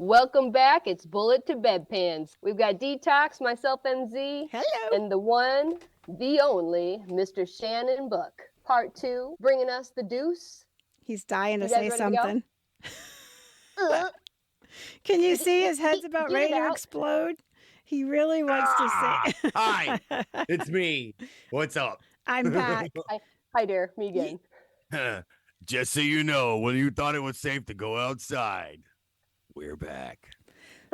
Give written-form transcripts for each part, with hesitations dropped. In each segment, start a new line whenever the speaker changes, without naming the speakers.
Welcome back. It's Bullet to Bedpans. We've got Dee Tox, myself, MZ,
Hello.
and the one, the only, Mr. Shannon Book. Part 2, bringing us the deuce.
He's dying to
You guys
say
ready to go?
something. Can you see his head's about
Get
ready
it
to
out.
explode? He really wants to say.
Hi, it's me. What's up?
I'm back.
Hi there, me again.
Just so you know, when you thought it was safe to go outside, we're back.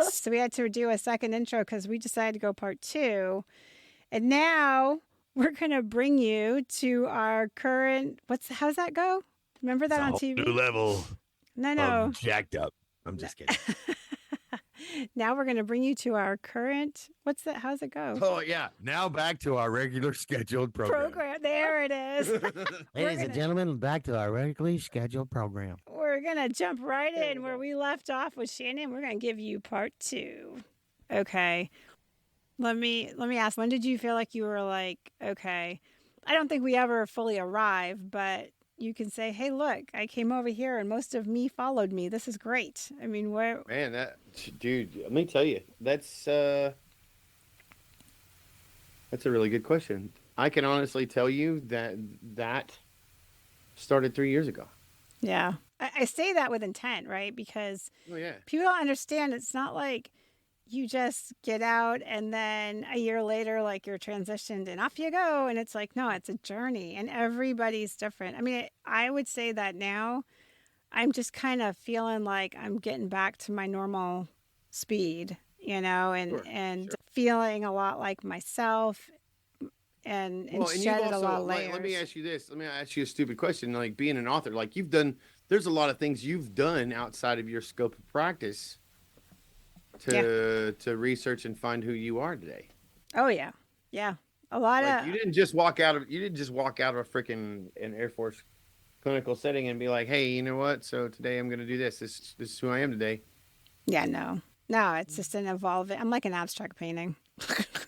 So we had to do a second intro because we decided to go part 2. And now we're going to bring you to our current, how's that go? Remember that
It's a
on
whole
TV?
new level
No.
of jacked up. I'm just kidding.
Now we're going to bring you to our current, how's it go?
Oh, yeah. Now back to our regular scheduled program.
There it is.
Ladies and gentlemen, back to our regularly scheduled program.
We're going to jump right in where we left off with Shannon. We're going to give you part 2. Okay. Let me ask, when did you feel like you were like, okay, I don't think we ever fully arrived, but you can say, hey, look, I came over here and most of me followed me. This is great. I mean, where?
Man, dude, let me tell you, that's a really good question. I can honestly tell you that started 3 years ago.
Yeah. I say that with intent, right? Because
yeah,
people don't understand. It's not like you just get out and then a year later, like you're transitioned and off you go. And it's like, no, it's a journey and everybody's different. I mean, I would say that now I'm just kind of feeling like I'm getting back to my normal speed, and feeling a lot like myself and shedded a lot of layers.
Let me ask you this. Let me ask you a stupid question. Like being an author, like there's a lot of things you've done outside of your scope of practice to research and find who you are today.
Oh yeah. Yeah. A lot of
you didn't just walk out of a freaking an Air Force clinical setting and be like, hey, you know what? So today I'm gonna do this. This is who I am today.
Yeah, no. No, it's just an evolving. I'm like an abstract painting.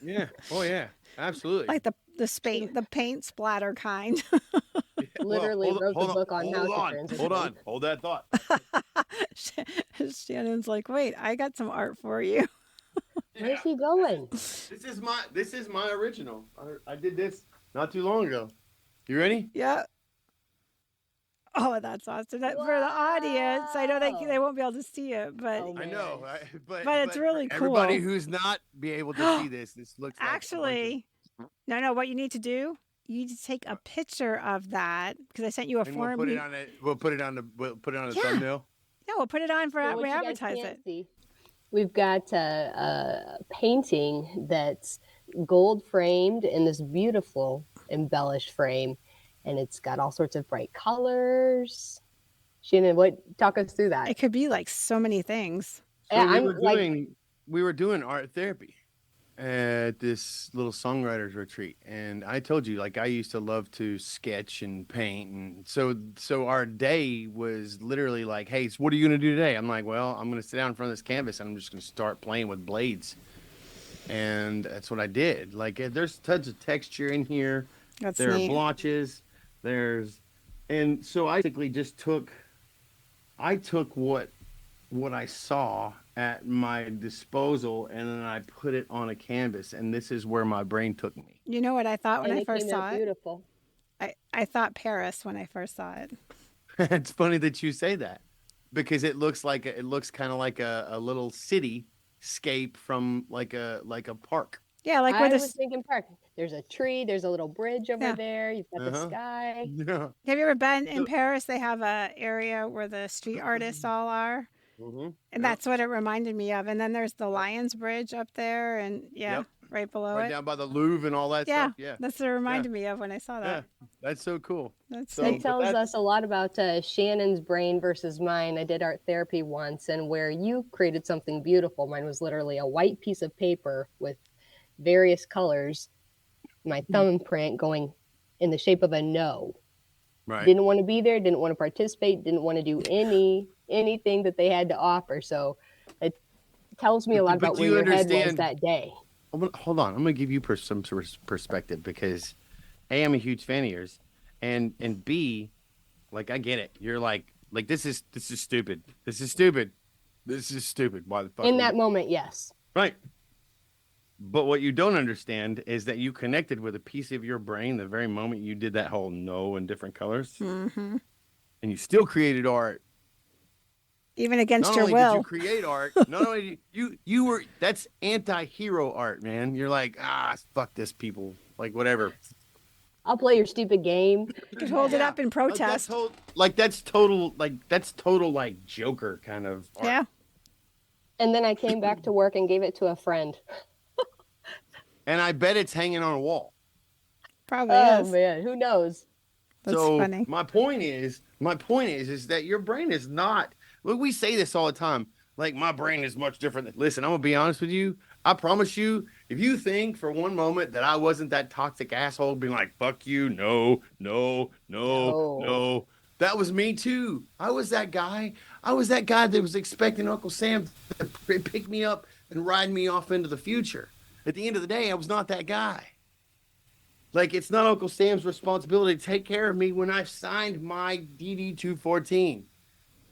Yeah. Oh yeah. Absolutely.
Like the paint splatter kind.
Literally wrote the book on how to transition.
Hold on. Hold that thought.
Shannon's like, wait, I got some art for you.
Where's he going?
This is my original. I did this not too long ago. You ready?
Yeah. Oh, that's awesome. For the audience, I know they won't be able to see it, but
I know, but
it's really cool.
Everybody who's not be able to see this looks like
actually. No. What you need to do, you need to take a picture of that because I sent you a form.
We'll put it on the thumbnail.
No, we'll put it on for
we
advertise it.
See. We've got a painting that's gold framed in this beautiful embellished frame, and it's got all sorts of bright colors. Shannon, talk us through that?
It could be like so many things.
So we were doing art therapy at this little songwriters retreat, and I told you, like, I used to love to sketch and paint, and so our day was literally like, hey, so what are you gonna do today? I'm like, well, I'm gonna sit down in front of this canvas and I'm just gonna start playing with blades, and that's what I did. Like, there's tons of texture in here. There are blotches. And so I basically just took what I saw at my disposal, and then I put it on a canvas, and this is where my brain took me.
You know what I thought when I first saw it?
Beautiful.
I thought Paris when I first saw it.
It's funny that you say that, because it looks kind of like a little cityscape from like a park.
Yeah, like
I was thinking park. There's a tree. There's a little bridge over there. You've got the sky.
Yeah.
Have you ever been in Paris? They have a area where the street artists all are.
Mm-hmm.
And that's what it reminded me of. And then there's the Lions Bridge up there, and right below it.
Right down by the Louvre and all that stuff. Yeah,
that's what it reminded me of when I saw that.
Yeah, that's so cool.
That tells us a lot about Shannon's brain versus mine. I did art therapy once, and where you created something beautiful, mine was literally a white piece of paper with various colors, my thumbprint going in the shape of a no.
Right.
Didn't want to be there, didn't want to participate, didn't want to do anything that they had to offer. So it tells me a lot about where your head was that day.
Hold on. I'm going to give you some perspective, because A, I'm a huge fan of yours, and B, like, I get it. You're like this is stupid. This is stupid. This is stupid. Why the fuck?
In that moment, yes.
Right. But what you don't understand is that you connected with a piece of your brain the very moment you did that whole no in different colors,
Mm-hmm.
and you still created art.
Even against
Not
your
only
will.
did you create art, not only you were that's anti-hero art, man. You're like, fuck this people, like whatever.
I'll play your stupid game.
You could hold it up in protest.
That's total like Joker kind of art.
Yeah.
And then I came back to work and gave it to a friend.
And I bet it's hanging on a wall.
Probably
Oh
is.
man, who knows?
That's
so
funny.
my point is that your brain is not. Look, we say this all the time. Like, my brain is much different. Listen, I'm gonna be honest with you. I promise you, if you think for one moment that I wasn't that toxic asshole being like, fuck you, no, that was me too. I was that guy. I was that guy that was expecting Uncle Sam to pick me up and ride me off into the future. At the end of the day, I was not that guy. Like, it's not Uncle Sam's responsibility to take care of me when I've signed my DD 214.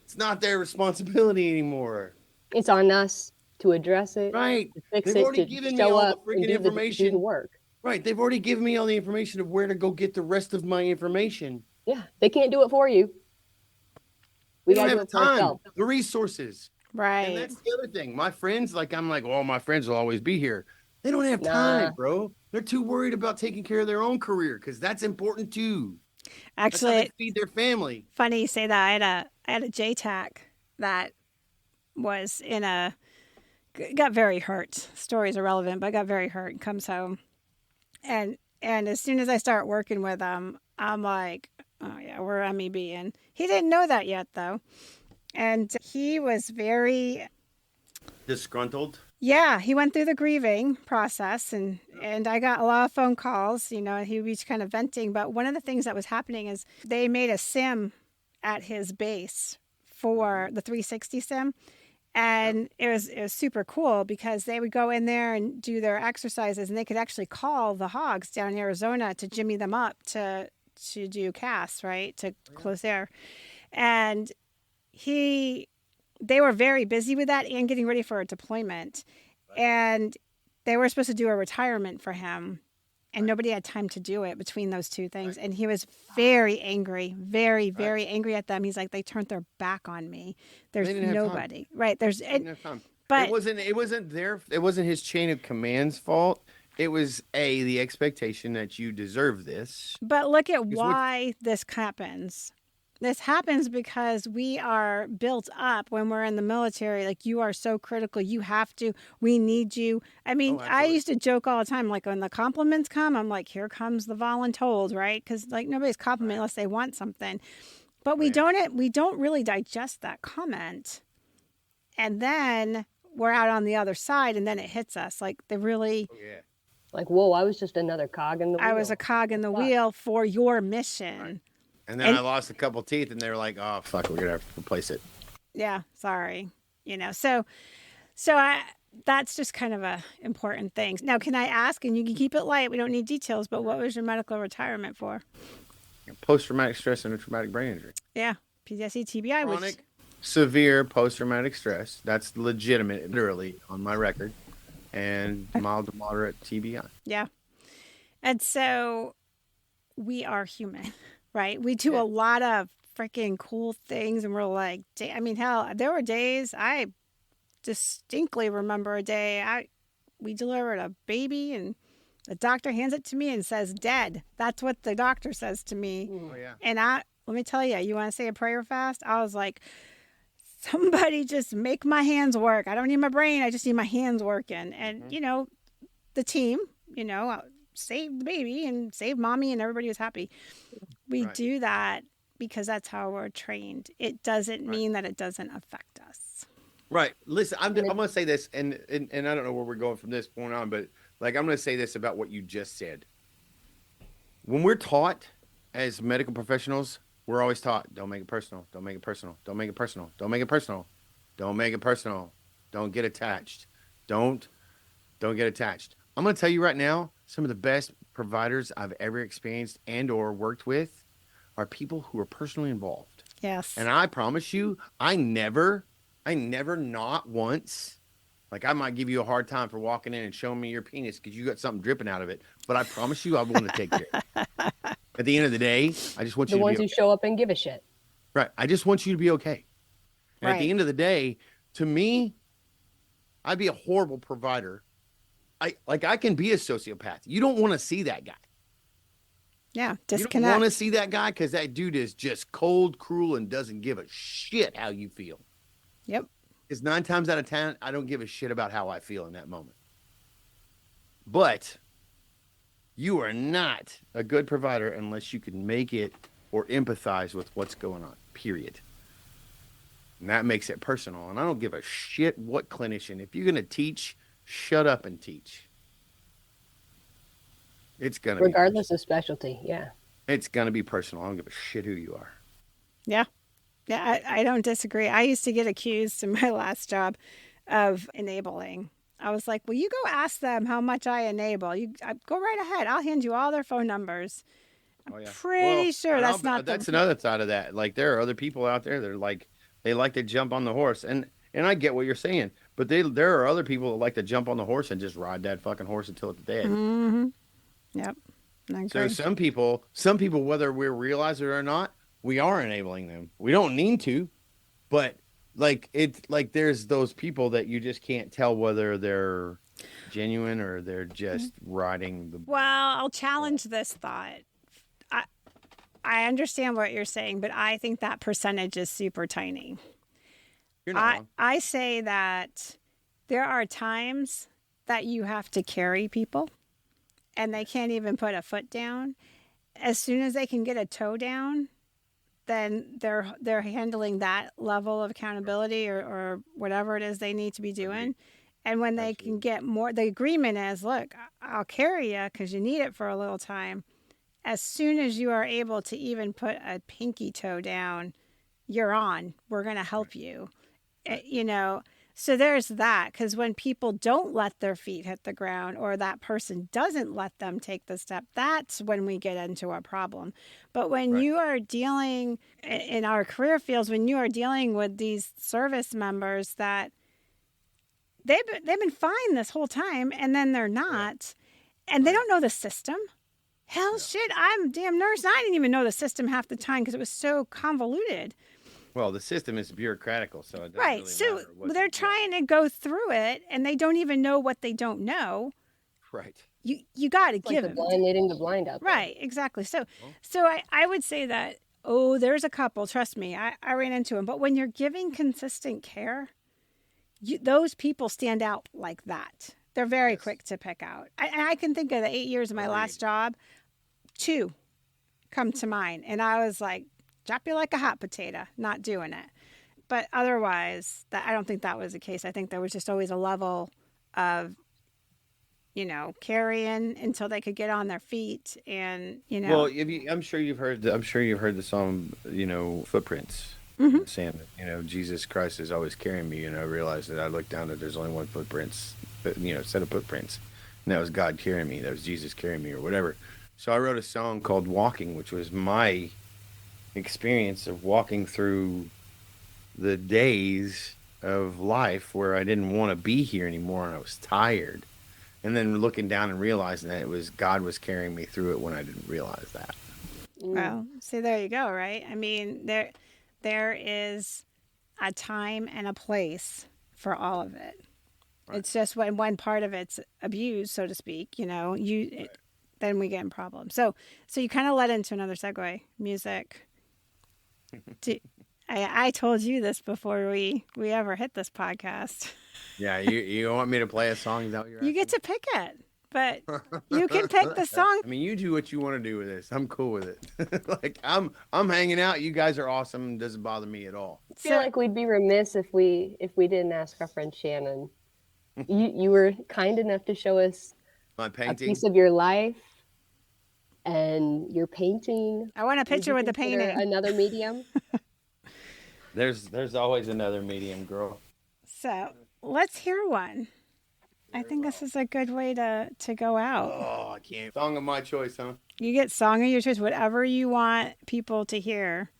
It's not their responsibility anymore.
It's on us to address it,
Right.
to fix
They've
it,
already
to
given me
show
all the
up and
freaking
do
information.
the work.
Right. They've already given me all the information of where to go get the rest of my information.
Yeah, they can't do it for you. We
They don't
gotta do
have
it for
time,
ourselves.
the resources.
Right.
And that's the other thing. My friends, like, I'm like, well, my friends will always be here. They don't have
Nah.
time, bro. They're too worried about taking care of their own career because that's important too. That's how
Actually,
they feed their family.
funny you say that. I had a JTAC that was got very hurt. Story's irrelevant, but got very hurt and comes home. And as soon as I start working with him, I'm like, oh yeah, we're MEB. And he didn't know that yet though. And he was very
Disgruntled.
Yeah, he went through the grieving process and I got a lot of phone calls, you know, he was kind of venting, but one of the things that was happening is they made a sim at his base for the 360 sim. And it was super cool because they would go in there and do their exercises and they could actually call the hogs down in Arizona to jimmy them up to do casts, right? To close air. And they were very busy with that and getting ready for a deployment. And they were supposed to do a retirement for him. And nobody had time to do it between those two things. And he was very angry, very, very angry at them. He's like, they turned their back on me. There's nobody. Right. There's
time.
But
it wasn't his chain of command's fault. It was the expectation that you deserve this.
But look at why this happens. This happens because we are built up when we're in the military. Like, you are so critical. You have to. We need you. I mean, I used to joke all the time, like, when the compliments come, I'm like, here comes the voluntold, right? Because, like, nobody's complimenting unless they want something. But we don't really digest that comment. And then we're out on the other side, and then it hits us. Like, they really...
Oh, yeah.
Like, whoa, I was just another cog in the wheel.
I was a cog in the wheel for your mission.
Right. And then I lost a couple teeth, and they were like, "Oh fuck, we're gonna have to replace it."
Yeah, sorry. You know, so that's just kind of a important thing. Now, can I ask? And you can keep it light. We don't need details. But what was your medical retirement for?
Post-traumatic stress and a traumatic brain injury.
Yeah, PTSD, TBI,
Chronic, severe post-traumatic stress. That's legitimate, literally on my record, and mild to moderate TBI.
Yeah, and so we are human. Right. We do a lot of freaking cool things. And we're like, I mean, hell, there were days I distinctly remember a day we delivered a baby and the doctor hands it to me and says, dead. That's what the doctor says to me.
Oh, yeah.
And let me tell you want to say a prayer fast? I was like, somebody just make my hands work. I don't need my brain. I just need my hands working. And, you know, the team, you know, saved the baby and saved mommy and everybody was happy. We do that because that's how we're trained. It doesn't mean that it doesn't affect us.
Right. Listen, I'm going to say this, and I don't know where we're going from this point on, but like, I'm going to say this about what you just said. When we're taught as medical professionals, we're always taught, don't make it personal. Don't make it personal. Don't make it personal. Don't make it personal. Don't make it personal. Don't get attached. Don't get attached. I'm going to tell you right now, some of the best providers I've ever experienced and or worked with are people who are personally involved.
Yes.
And I promise you, I never I never, not once. Like, I might give you a hard time for walking in and showing me your penis because you got something dripping out of it. But I promise you, I want to take care of it. At the end of the day, I just want
The
you to be
ones who
okay.
show up and give a shit.
Right. I just want you to be okay. And at the
Right.
end of the day, to me, I'd be a horrible provider. I can be a sociopath. You don't want to see that guy.
Yeah,
You don't
disconnect.
want to see that guy because that dude is just cold, cruel, and doesn't give a shit how you feel.
Yep.
Because 9 times out of 10, I don't give a shit about how I feel in that moment. But you are not a good provider unless you can make it or empathize with what's going on, period. And that makes it personal. And I don't give a shit what clinician. If you're going to teach, shut up and teach. It's going to
Regardless of specialty, yeah.
It's going to be personal. I don't give a shit who you are.
Yeah. Yeah, I don't disagree. I used to get accused in my last job of enabling. I was like, well, you go ask them how much I enable. Go right ahead. I'll hand you all their phone numbers. I'm pretty sure
and
that's not
that's another side of that. Like, there are other people out there that are like, they like to jump on the horse. And I get what you're saying. But there are other people that like to jump on the horse and just ride that fucking horse until it's dead.
Mm-hmm. Yep. I
So
agree.
some people, whether we realize it or not, we are enabling them. We don't need to, but like, it's like there's those people that you just can't tell whether they're genuine or they're just riding the.
Well, I'll challenge this thought. I understand what you're saying, but I think that percentage is super tiny.
You're not wrong.
I say that there are times that you have to carry people and they can't even put a foot down. As soon as they can get a toe down, then they're handling that level of accountability or whatever it is they need to be doing. And when they can get more, the agreement is, look, I'll carry you because you need it for a little time. As soon as you are able to even put a pinky toe down, you're on. We're going to help you. You know, so there's that. Because when people don't let their feet hit the ground or that person doesn't let them take the step, that's when we get into a problem. But when you are dealing in our career fields, when you are dealing with these service members that they've been fine this whole time and then they're not, and they don't know the system. Hell, shit, I'm a damn nurse. I didn't even know the system half the time because it was so convoluted.
Well, the system is bureaucratical, so it doesn't
Right.
really
So
matter what
they're
you do.
trying to go through it and they don't even know what they don't know.
Right.
You got to
It's like
give
the
them.
blind leading the blind out there.
Right, exactly. So I would say that, there's a couple, trust me, I ran into them. But when you're giving consistent care, those people stand out like that. They're very quick to pick out. I can think of the 8 years of my last job, 2 come to mind. And I was like, drop you like a hot potato, not doing it. But otherwise, I don't think that was the case. I think there was just always a level of, carrying until they could get on their feet, and
Well, I'm sure you've heard the song, Footprints. Saying that, Jesus Christ is always carrying me. I realized that I looked down that there's only one set of footprints, and that was God carrying me. That was Jesus carrying me, or whatever. So I wrote a song called "Walking," which was my experience of walking through the days of life where I didn't want to be here anymore, and I was tired. And then looking down and realizing that it was God was carrying me through it when I didn't realize that.
Well, see, there you go, right? I mean, there is a time and a place for all of it. Right. It's just when one part of it's abused, so to speak, then we get in problems. So you kind of led into another segue, music. I told you this before we ever hit this podcast.
Yeah, you want me to play a song? Is that what you're asking?
You get to pick it, but you can pick the song.
I mean, you do what you want to do with this. I'm cool with it. Like, I'm hanging out. You guys are awesome. It doesn't bother me at all.
I feel like we'd be remiss if we didn't ask our friend Shannon. You were kind enough to show us
my painting,
a piece of your life, and your painting.
I want a picture with the painting.
Another medium.
There's always another medium, girl.
So let's hear one. I think this is a good way to go out.
Oh, I can't. Song of my choice, huh?
You get song of your choice, whatever you want people to hear.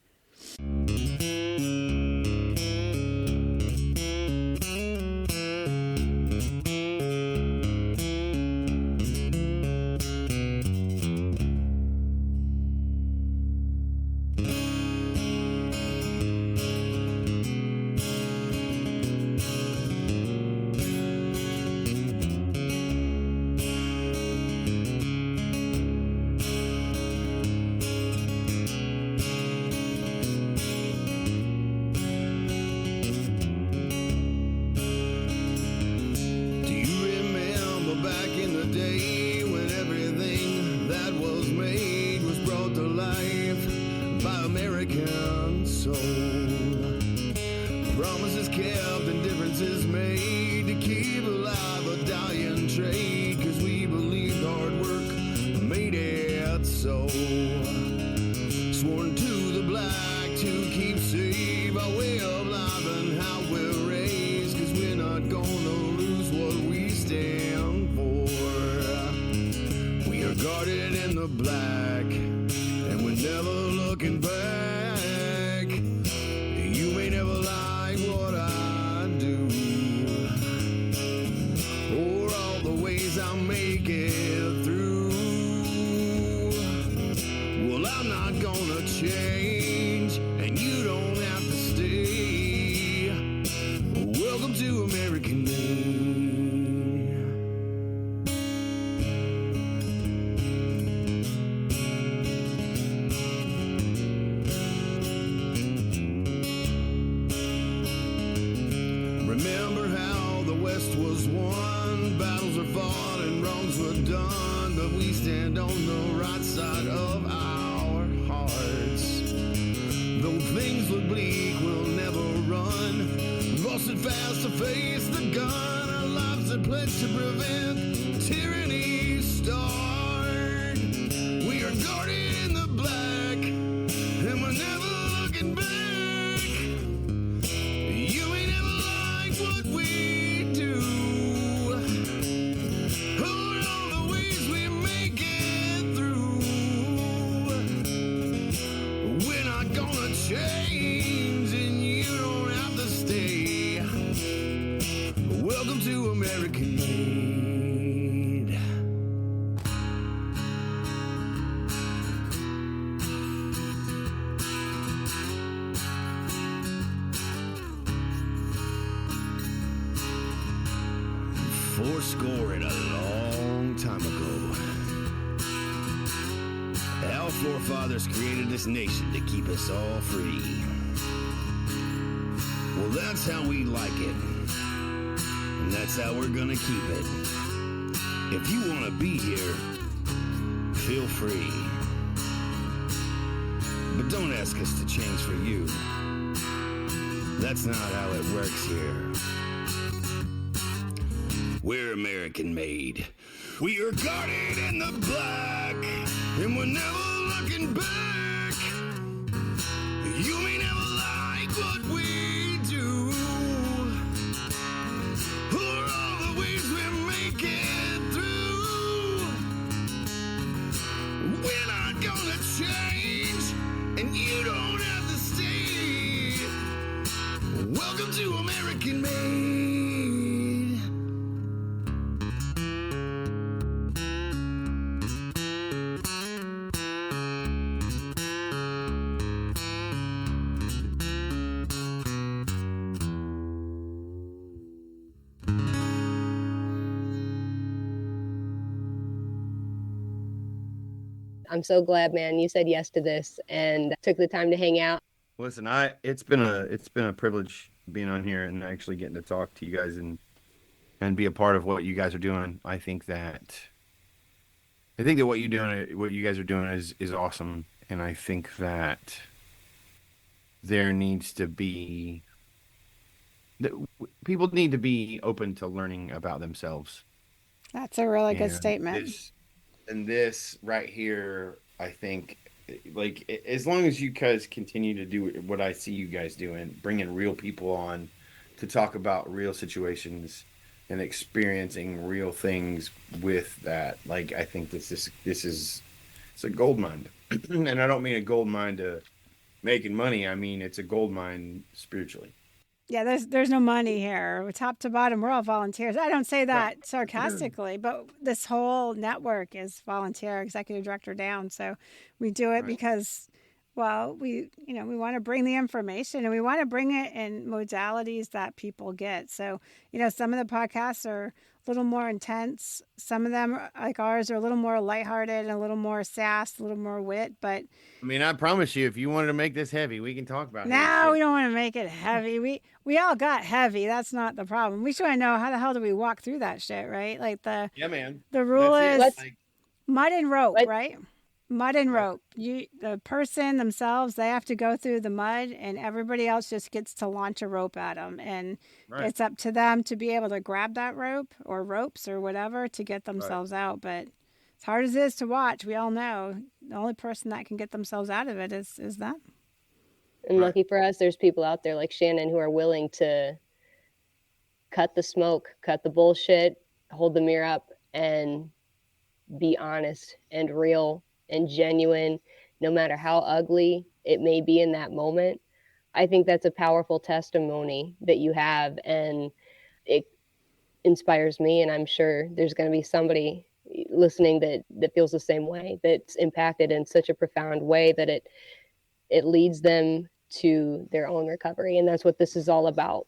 day when everything that was made was brought to life by American soul. Promises kept and differences made to keep alive a dying trade, 'cause we believed hard work made it so. Sworn to the black to keep safe our way of life and how we're raised, 'cause we're not gonna lose what we stand for. We are guarded in the black and we're never looking back. You may never like what I do or all the ways I make it through. Well, I'm not gonna change, and you don't have to stay. Welcome to American Made. Remember how the West was won, battles are fought and wrongs were done, but we stand on the right side of our hearts. Though things look bleak, we'll never run. Lost it fast to face the gun. Our lives are pledged to prevent tyranny start. We are guarded in the black, and we're never looking back. You may never like what we do, or all the ways we make it through. We're not gonna change, and you don't have to stay. Welcome to American Made. Fourscore and a long time ago, our forefathers created this nation to keep us all free. Well, that's how we like it, and that's how we're gonna keep it. If you want to be here, feel free. But don't ask us to change for you. That's not how it works here. We're American made. We are guarded in the black, and we're never looking back. You may never like what we do, or all the ways we make it through. We're not gonna change, and you don't have to stay. Welcome to American Made.
I'm so glad, man, you said yes to this and took the time to hang out.
Listen, it's been a privilege being on here and actually getting to talk to you guys and be a part of what you guys are doing. I think that what you guys are doing is awesome, and I think that there needs to be people need to be open to learning about themselves.
That's a really good
And
statement.
this right here, I think, like, as long as you guys continue to do what I see you guys doing, bringing real people on to talk about real situations and experiencing real things with that, like, I think this is it's a gold mine. And I don't mean a gold mine to making money. I mean, it's a gold mine spiritually.
Yeah, there's no money here. Top to bottom, we're all volunteers. I don't say
Right.
that sarcastically, but this whole network is volunteer, executive director down. So we do it
Right.
because, well, we want to bring the information and we want to bring it in modalities that people get. So, some of the podcasts are a little more intense. Some of them, like ours, are a little more lighthearted and a little more sass, a little more wit. But
I mean, I promise you, if you wanted to make this heavy, we can talk about heavy
now we
shit.
don't want to make it heavy. We all got heavy. That's not the problem. We just want to know how the hell do we walk through that shit, right? Like
Yeah, man.
the rule
That's it.
is
Let's
Like,
mud and rope,
let
right? Mud and
yep.
rope. The person themselves, they have to go through the mud, and everybody else just gets to launch a rope at them, and
Right.
it's up to them to be able to grab that rope or ropes or whatever to get
Right.
themselves out. But as hard as it is to watch, we all know the only person that can get themselves out of it is them.
and
Right.
lucky for us, there's people out there like Shannon who are willing to cut the smoke, cut the bullshit, hold the mirror up, and be honest and real and genuine, no matter how ugly it may be in that moment. I think that's a powerful testimony that you have, and it inspires me. And I'm sure there's going to be somebody listening that feels the same way, that's impacted in such a profound way that it leads them to their own recovery. And that's what this is all about.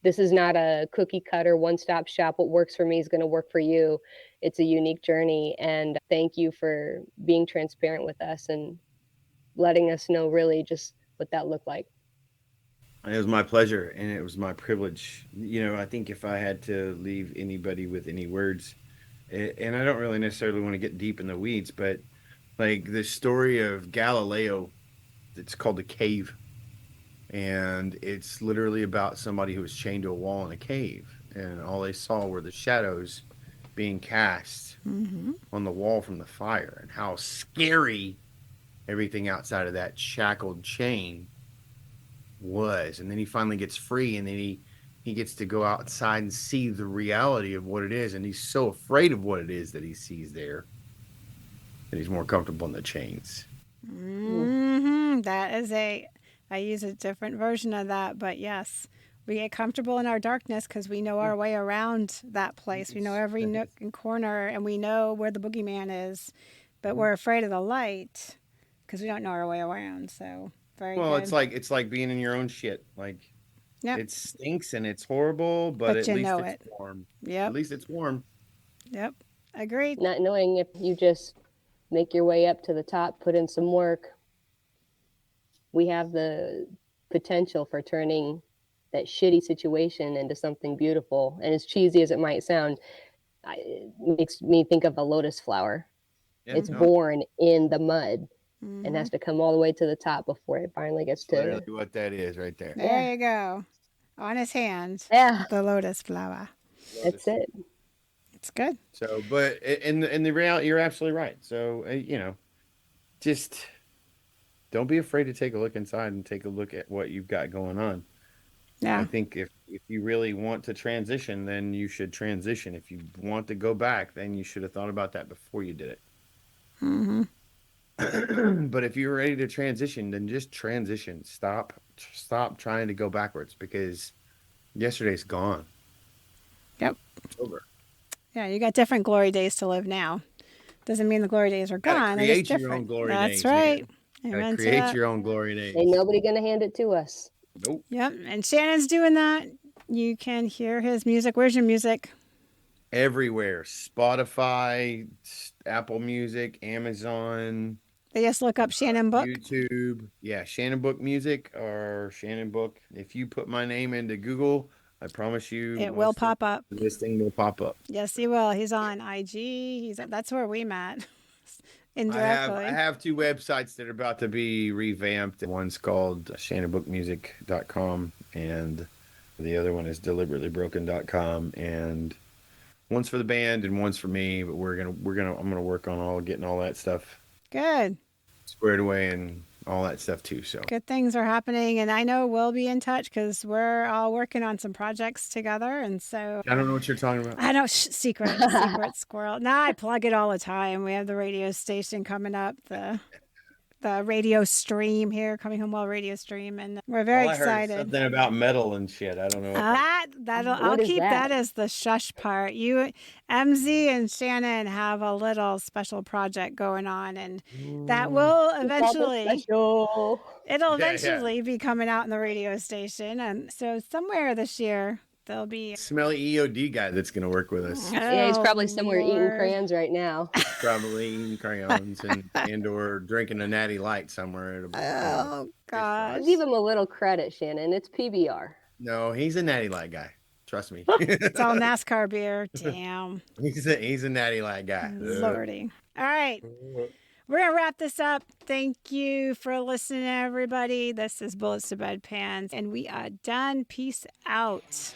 This is not a cookie cutter, one stop shop. What works for me is going to work for you. It's a unique journey. And thank you for being transparent with us and letting us know really just what that looked like.
It was my pleasure and it was my privilege. I think if I had to leave anybody with any words, and I don't really necessarily want to get deep in the weeds, but like the story of Galileo, it's called The Cave. And it's literally about somebody who was chained to a wall in a cave. And all they saw were the shadows being cast on the wall from the fire, and how scary everything outside of that shackled chain was. And then he finally gets free, and then he gets to go outside and see the reality of what it is. And he's so afraid of what it is that he sees there that he's more comfortable in the chains.
That is I use a different version of that, but yes, we get comfortable in our darkness because we know our way around that place. We know every nook and corner, and we know where the boogeyman is, but we're afraid of the light because we don't know our way around. So very
Well,
good.
it's like being in your own shit. Like,
Yep.
it stinks and it's horrible, but
But
at
you
least
know
it's
it.
warm. At
Yep.
least it's warm.
Yep. Agreed.
Not knowing if you just make your way up to the top, put in some work, we have the potential for turning that shitty situation into something beautiful. And as cheesy as it might sound, it makes me think of a lotus flower.
Yeah,
It's
no,
born in the mud and has to come all the way to the top before it finally gets
that's
to.
literally what that is right there.
There you go. On his hand,
Yeah,
the lotus flower.
that's it.
It's good.
So, but in the reality, you're absolutely right. So, just don't be afraid to take a look inside and take a look at what you've got going on. I
Yeah.
think if you really want to transition, then you should transition. If you want to go back, then you should have thought about that before you did it. But if you're ready to transition, then just transition. Stop trying to go backwards, because yesterday's gone.
Yep.
It's over.
Yeah, you got different glory days to live now. Doesn't mean the glory days are
Gotta
gone. They're just
create your own
different.
glory
That's
days,
right.
man.
Amen
Gotta
to
create
that.
your own glory days.
Ain't nobody gonna hand it to us.
Nope.
Yep. And Shannon's doing that. You can hear his music. Where's your music?
Everywhere. Spotify, Apple Music, Amazon,
They just look up Shannon Book.
YouTube. Yeah, Shannon Book Music or Shannon Book. If you put my name into Google, I promise you
It will pop up.
the listing will pop up.
Yes, he will. He's on IG. That's where we met.
I
Indirectly.
have two websites that are about to be revamped. One's called shannonbookmusic.com and the other one is deliberatelybroken.com, and one's for the band and one's for me, but I'm gonna work on getting all that stuff
Good.
squared away and all that stuff too. So
Good things are happening. And I know we'll be in touch because we're all working on some projects together. And so
I don't know what you're talking about.
I don't, secret squirrel. Nah, I plug it all the time. We have the radio station coming up, the radio stream here, Coming Home Well radio stream. And we're very
All I heard is
excited.
something about metal and shit. I don't know.
I'll
What is
keep that
that?
as the shush part. You, MZ and Shannon have a little special project going on, and that will eventually,
Special.
it'll
Yeah, yeah.
eventually be coming out in the radio station. And so somewhere this year, They'll be.
Smelly EOD guy that's going to work with us.
Yeah, he's
Oh,
probably somewhere eating
Lord.
crayons right now.
Probably eating crayons and or drinking a natty light somewhere.
Oh, gosh.
Give him a little credit, Shannon. It's PBR.
No, he's a natty light guy. Trust me.
It's all NASCAR beer. Damn.
He's a natty light guy.
Lordy. All right. We're going to wrap this up. Thank you for listening, everybody. This is Bullets to Bedpans, and we are done. Peace out.